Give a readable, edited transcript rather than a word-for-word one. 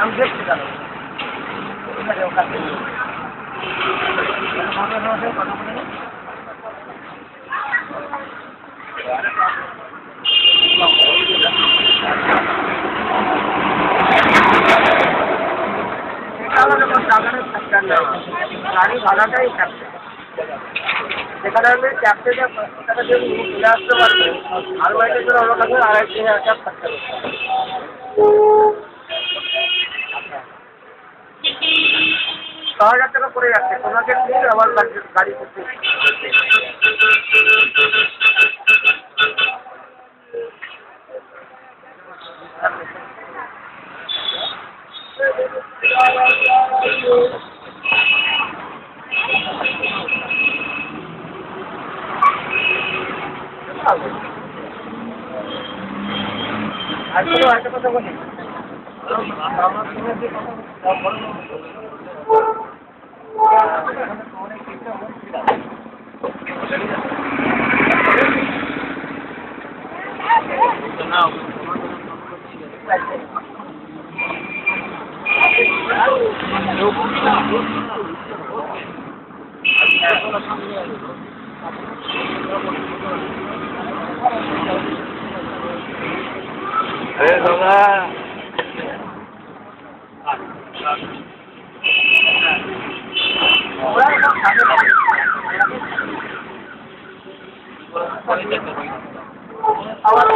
আমি দেখছি কেন গাড়ি ভাড়াটাই থাকছে সেখানে আমি চারটে টাকা দিয়ে চলে আসতে পারবে আর বাড়িতে করে আমার কাছে 2,500 টাকা খরচা করতে 6,000 টাকা পড়ে যাচ্ছে তোমাকে নিয়ে আমার গাড়ি করতে আসলে একটা কথা বলি আমার সঙ্গে যে কথা अरे दादा আমার